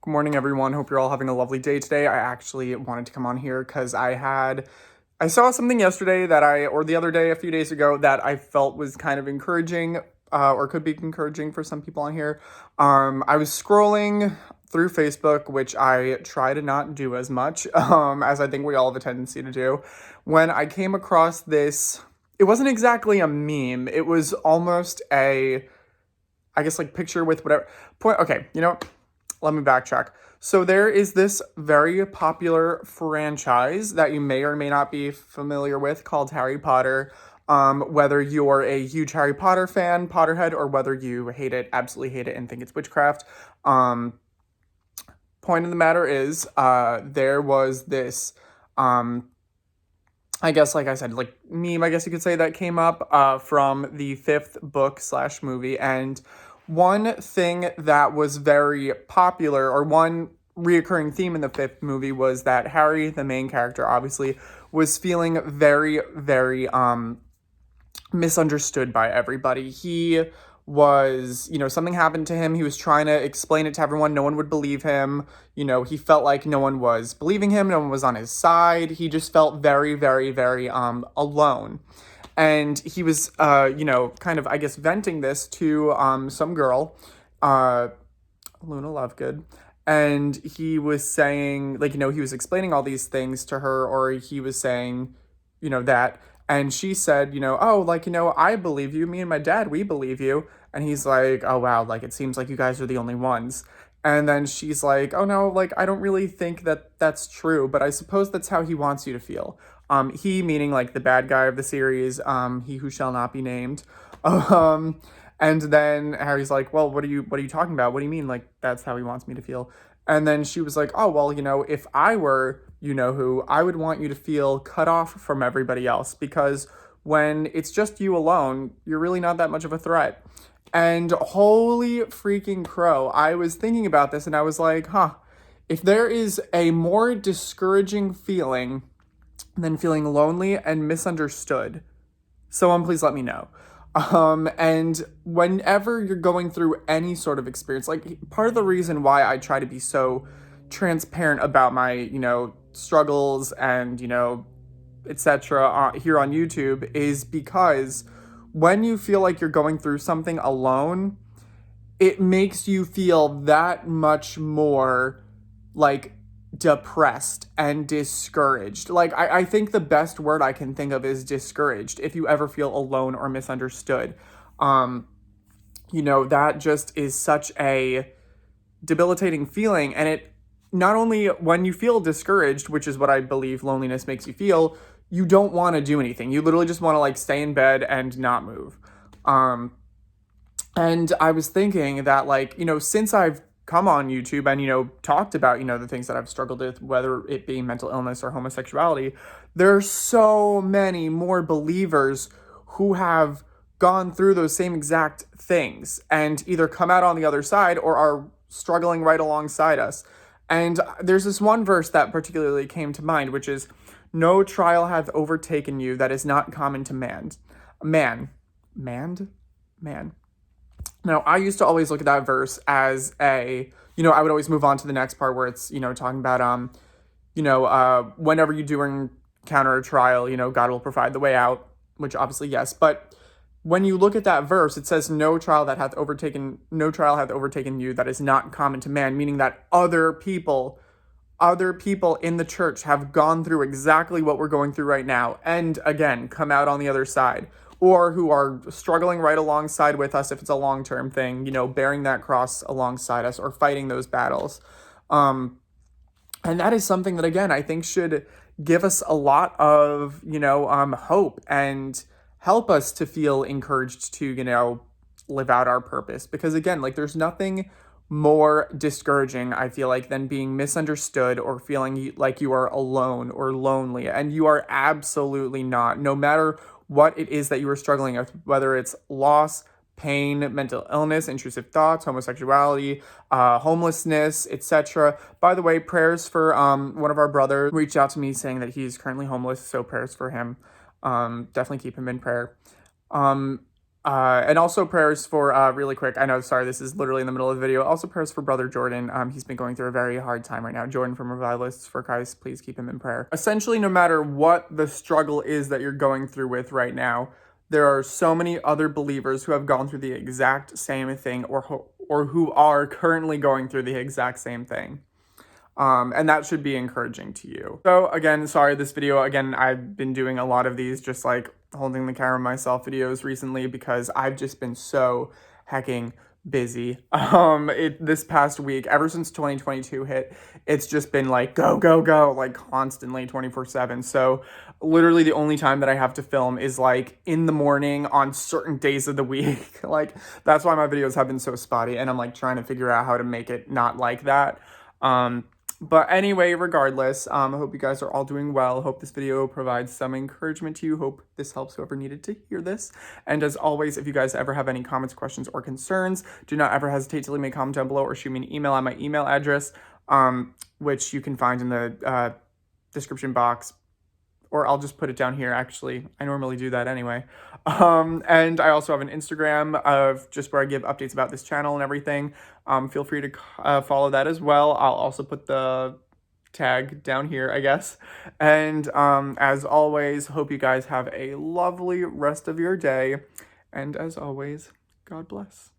Good morning, everyone. Hope you're all having a lovely day today. I actually wanted to come on here because I saw something yesterday or the other day, a few days ago, that I felt was kind of encouraging, or could be encouraging for some people on here. I was scrolling through Facebook, which I try to not do as much, as I think we all have a tendency to do, when I came across this. It wasn't exactly a meme. It was almost I guess, like, picture with whatever point. Okay, let me backtrack. So there is this very popular franchise that you may or may not be familiar with called Harry Potter. Whether you're a huge Harry Potter fan, Potterhead, or whether you hate it, absolutely hate it, and think it's witchcraft. Point of the matter is, there was this, I guess, like I said, like, meme, I guess you could say, that came up from the fifth book slash movie. And one thing that was very popular, or one reoccurring theme in the fifth movie, was that Harry, the main character, obviously, was feeling very, very misunderstood by everybody. He was, something happened to him. He was trying to explain it to everyone. No one would believe him. He felt like no one was believing him. No one was on his side. He just felt very, very, very alone. And he was, kind of, I guess, venting this to some girl, Luna Lovegood. And he was saying, like, he was explaining all these things to her, or he was saying, that. And she said, oh, like, I believe you. Me and my dad, we believe you. And he's like, oh, wow, like, it seems like you guys are the only ones. And then she's like, oh, no, like, I don't really think that that's true, but I suppose that's how he wants you to feel. He meaning, like, the bad guy of the series, he who shall not be named. Um, and then Harry's like, well, what are you talking about? What do you mean? Like, that's how he wants me to feel. And then she was like, oh, well, if I were, who, I would want you to feel cut off from everybody else, because when it's just you alone, you're really not that much of a threat. And holy freaking crow, I was thinking about this and I was like, if there is a more discouraging feeling than feeling lonely and misunderstood, someone please let me know. And whenever you're going through any sort of experience, like, part of the reason why I try to be so transparent about my, struggles and, etc. Here on YouTube is because when you feel like you're going through something alone, it makes you feel that much more, like, depressed and discouraged. Like, I think the best word I can think of is discouraged if you ever feel alone or misunderstood. That just is such a debilitating feeling. And it not only, when you feel discouraged, which is what I believe loneliness makes you feel, you don't want to do anything. You literally just want to, like, stay in bed and not move. And I was thinking that, like, since I've come on YouTube and, talked about, the things that I've struggled with, whether it be mental illness or homosexuality, there's so many more believers who have gone through those same exact things and either come out on the other side or are struggling right alongside us. And there's this one verse that particularly came to mind, which is, no trial hath overtaken you that is not common to man. Man. Now, I used to always look at that verse as I would always move on to the next part where it's, talking about, whenever you do encounter a trial, God will provide the way out, which obviously, yes. But when you look at that verse, it says, no trial hath overtaken you that is not common to man, meaning that other people in the church have gone through exactly what we're going through right now, and again, come out on the other side, or who are struggling right alongside with us if it's a long-term thing, bearing that cross alongside us or fighting those battles. And that is something that, again, I think should give us a lot of, hope and help us to feel encouraged to, live out our purpose. Because, again, like, there's nothing more discouraging, I feel like, than being misunderstood or feeling like you are alone or lonely. And you are absolutely not. No matter what it is that you are struggling with, whether it's loss, pain, mental illness, intrusive thoughts, homosexuality, homelessness, etc. By the way, prayers for one of our brothers reached out to me saying that he's currently homeless, so prayers for him. Definitely keep him in prayer. And also prayers for, really quick, I know, sorry, this is literally in the middle of the video. Also prayers for Brother Jordan. He's been going through a very hard time right now. Jordan from Revivalists for Christ, please keep him in prayer. Essentially, no matter what the struggle is that you're going through with right now, there are so many other believers who have gone through the exact same thing or who are currently going through the exact same thing. And that should be encouraging to you. So again, sorry, this video, again, I've been doing a lot of these just like holding the camera myself videos recently because I've just been so hecking busy. This past week, ever since 2022 hit, it's just been like go, go, go, like constantly 24/7. So literally the only time that I have to film is like in the morning on certain days of the week. Like that's why my videos have been so spotty, and I'm like trying to figure out how to make it not like that. But anyway, regardless, I hope you guys are all doing well. Hope this video provides some encouragement to you. Hope this helps whoever needed to hear this. And as always, if you guys ever have any comments, questions, or concerns, do not ever hesitate to leave me a comment down below or shoot me an email at my email address, which you can find in the description box, or I'll just put it down here. Actually, I normally do that anyway. And I also have an Instagram of just where I give updates about this channel and everything. Feel free to follow that as well. I'll also put the tag down here, I guess. And as always, hope you guys have a lovely rest of your day. And as always, God bless.